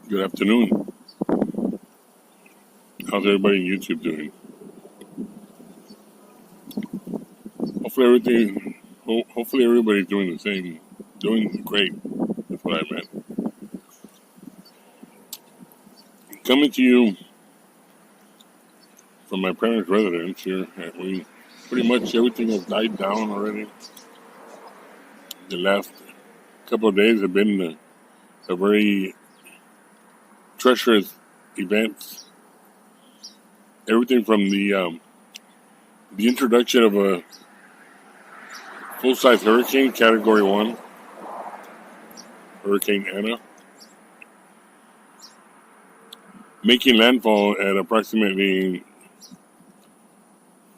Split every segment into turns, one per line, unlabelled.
Good afternoon. How's everybody on YouTube doing? Hopefully hopefully everybody's doing the same. Doing great. That's what I meant. Coming to you from my parents' residence here. We pretty much everything has died down already. The last couple of days have been a very treacherous events. Everything from the introduction of a full-size hurricane, Category 1, Hurricane Hanna, making landfall at approximately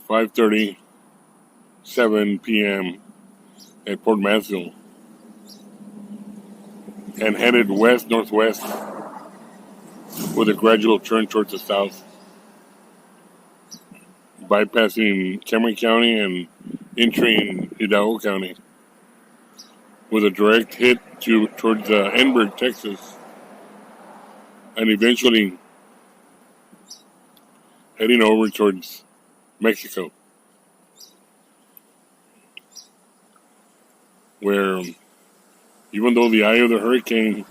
5:37 p.m. at Port Mansfield, and headed west-northwest with a gradual turn towards the south, bypassing Cameron County and entering Hidalgo County, with a direct hit towards Enberg, Texas, and eventually heading over towards Mexico, where even though the eye of the hurricane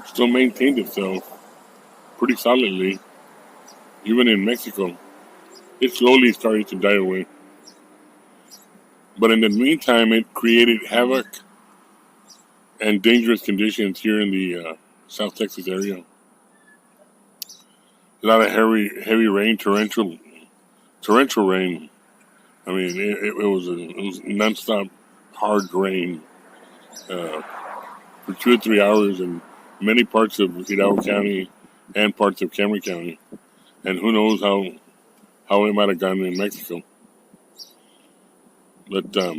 still maintained itself pretty solidly, even in Mexico, it slowly started to die away. But in the meantime, it created havoc and dangerous conditions here in the South Texas area. A lot of heavy rain, torrential rain. I mean, it was nonstop hard rain for 2 or 3 hours in many parts of Hidalgo County and parts of Cameron County, and who knows how it might have gone in Mexico. But at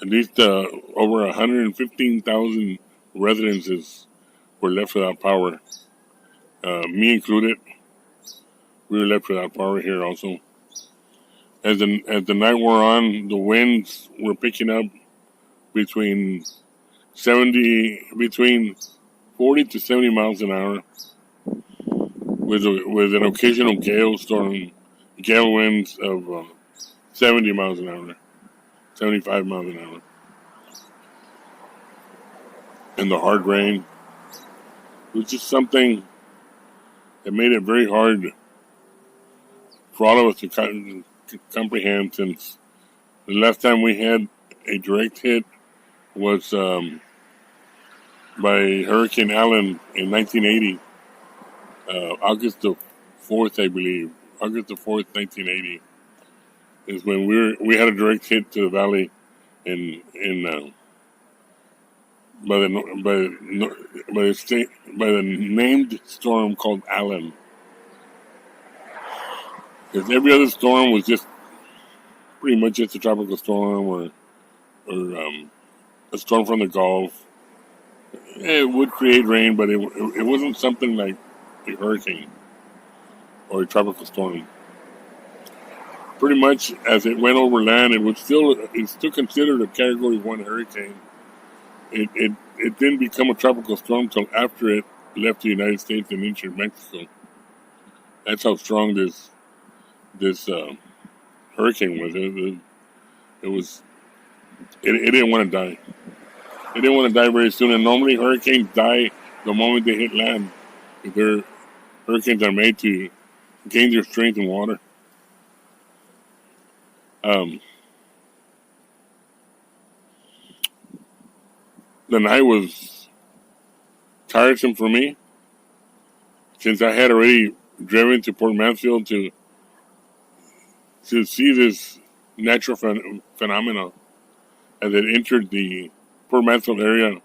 least over 115,000 residences were left without power. Me included. We were left without power here also. As the night wore on, the winds were picking up between 40 to 70 miles an hour, with an occasional gale winds of 70 miles an hour, 75 miles an hour, and the hard rain. It was just something that made it very hard for all of us to comprehend, since the last time we had a direct hit was by Hurricane Allen in 1980, August the 4th, I believe. August the 4th, 1980, is when we had a direct hit to the valley by the named storm called Allen. Because every other storm was just pretty much just a tropical storm or a storm from the Gulf. It would create rain, but it wasn't something like a hurricane or a tropical storm. Pretty much as it went over land, it's still considered a Category 1 hurricane. It didn't become a tropical storm until after it left the United States and entered Mexico. That's how strong this hurricane was. It didn't want to die. It didn't want to die very soon. And normally hurricanes die the moment they hit land. Hurricanes are made to gain their strength in water. The night was tiresome for me, since I had already driven to Port Mansfield to see this natural phenomenon as it entered the Port Mansfield area.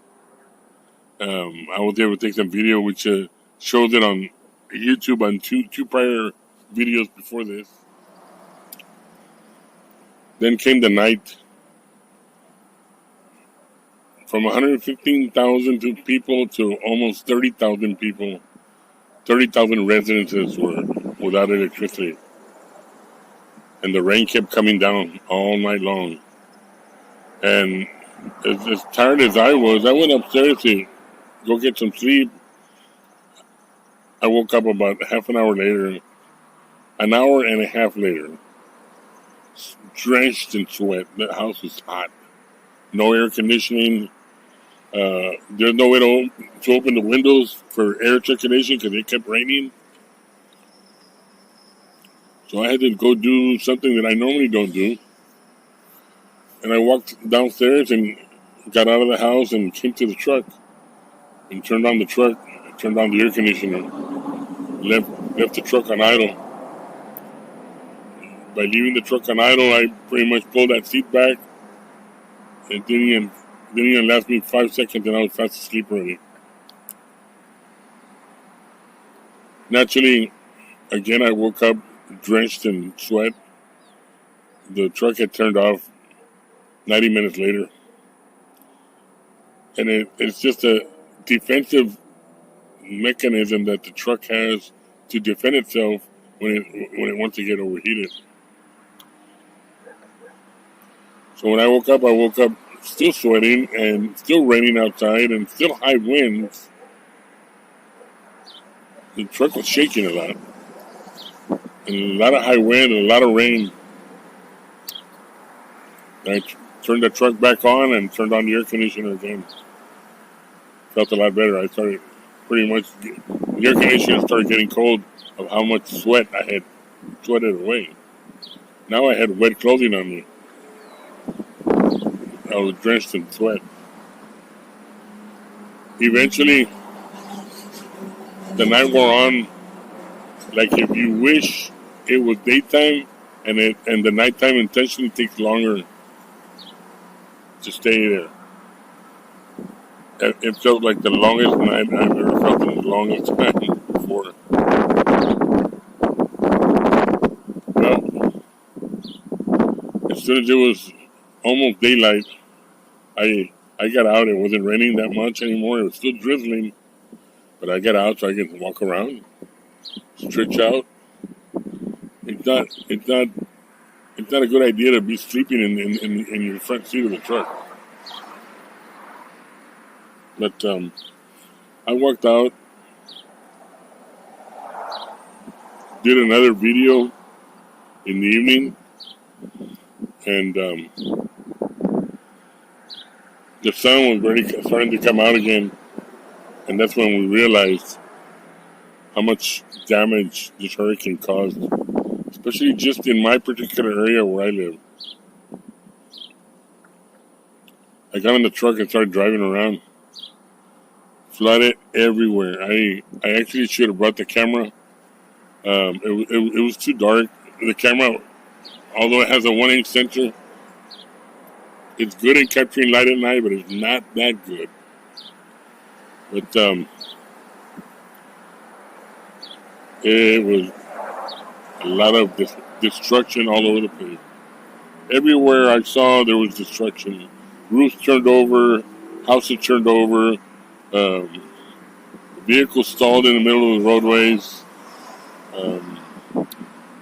I was able to take some video which showed it on YouTube on two prior videos before this. Then came the night. From 115,000 people to almost 30,000 people, 30,000 residences were without electricity. And the rain kept coming down all night long. And as tired as I was, I went upstairs to go get some sleep. I woke up about half an hour later, an hour and a half later, drenched in sweat. The house was hot. No air conditioning. There's no way to open the windows for air circulation because it kept raining. So I had to go do something that I normally don't do. And I walked downstairs and got out of the house and came to the truck and turned on the truck, turned on the air conditioner, left the truck on idle. By leaving the truck on idle, I pretty much pulled that seat back. It didn't even last me 5 seconds and I was fast asleep already. Naturally, again, I woke up drenched in sweat. The truck had turned off 90 minutes later. And it's just a defensive mechanism that the truck has to defend itself when it wants to get overheated. So when I woke up still sweating and still raining outside and still high winds. The truck was shaking a lot. And a lot of high wind and a lot of rain. I turned the truck back on and turned on the air conditioner again. Felt a lot better. I started pretty much, the air conditioner started getting cold of how much sweat I had sweated away. Now I had wet clothing on me. I was drenched in sweat. Eventually, the night wore on like if you wish it was daytime and the nighttime intentionally takes longer to stay there. It felt like the longest night I've ever felt in the longest time before. Well, as soon as it was almost daylight, I got out. It wasn't raining that much anymore. It was still drizzling, but I got out so I could walk around, stretch out. It's not a good idea to be sleeping in your front seat of the truck. But I walked out, did another video in the evening, and the sun was starting to come out again, and that's when we realized how much damage this hurricane caused, especially just in my particular area where I live. I got in the truck and started driving around. Flooded everywhere. I actually should have brought the camera. It was too dark. The camera, although it has a 1-inch sensor, it's good at capturing light at night, but it's not that good. But it was a lot of destruction all over the place. Everywhere I saw, there was destruction. Roofs turned over, houses turned over, vehicles stalled in the middle of the roadways,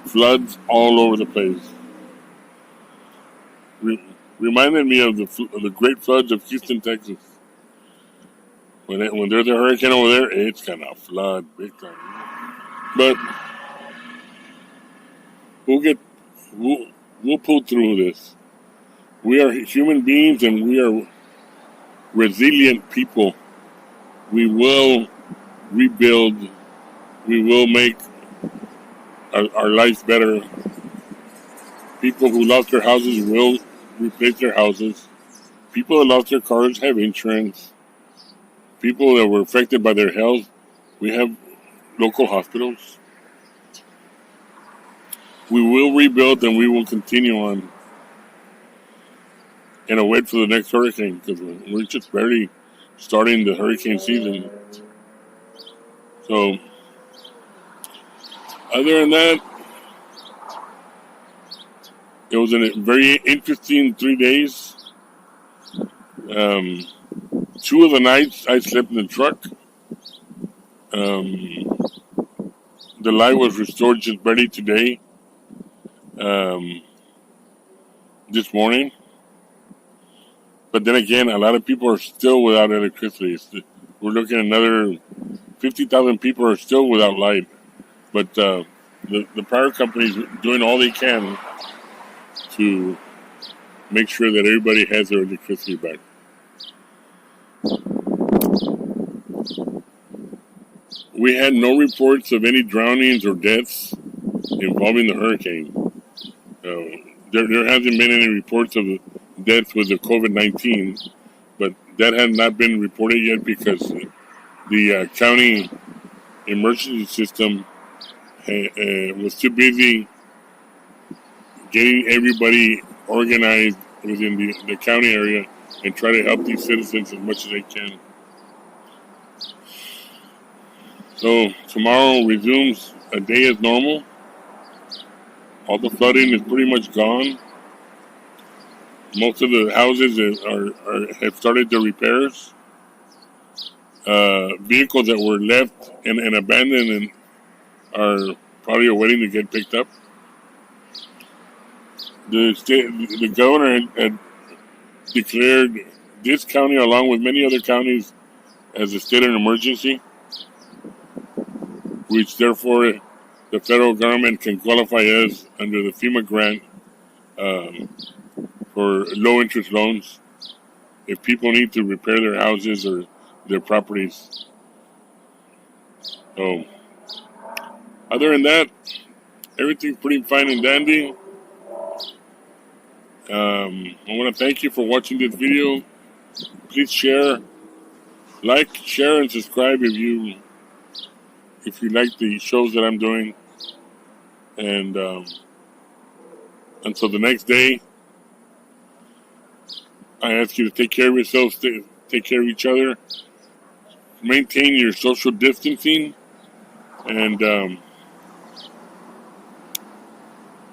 floods all over the place. Reminded me of the great floods of Houston, Texas. When there's a hurricane over there, it's gonna flood big time. But we'll pull through this. We are human beings and we are resilient people. We will rebuild. We will make our lives better. People who lost their houses will replace their houses. People that lost their cars have insurance. People that were affected by their health, we have local hospitals. We will rebuild and we will continue on. And I'll wait for the next hurricane because we're just barely starting the hurricane season. So, other than that, it was a very interesting 3 days. 2 of the nights I slept in the truck. The light was restored just barely today. This morning. But then again, a lot of people are still without electricity. we're looking at another 50,000 people are still without light. But the power companies are doing all they can to make sure that everybody has their electricity back. We had no reports of any drownings or deaths involving the hurricane. There hasn't been any reports of deaths with the COVID-19, but that has not been reported yet because the county emergency system was too busy getting everybody organized within the county area and try to help these citizens as much as they can. So tomorrow resumes a day as normal. All the flooding is pretty much gone. Most of the houses have started their repairs. Vehicles that were left and abandoned are probably waiting to get picked up. The governor had declared this county, along with many other counties, as a state of emergency, which therefore the federal government can qualify us under the FEMA grant for low-interest loans if people need to repair their houses or their properties. So, other than that, everything's pretty fine and dandy. I want to thank you for watching this video. Please share, share, and subscribe if you like the shows that I'm doing. And until the next day, I ask you to take care of yourselves, take care of each other, maintain your social distancing, and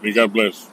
may God bless.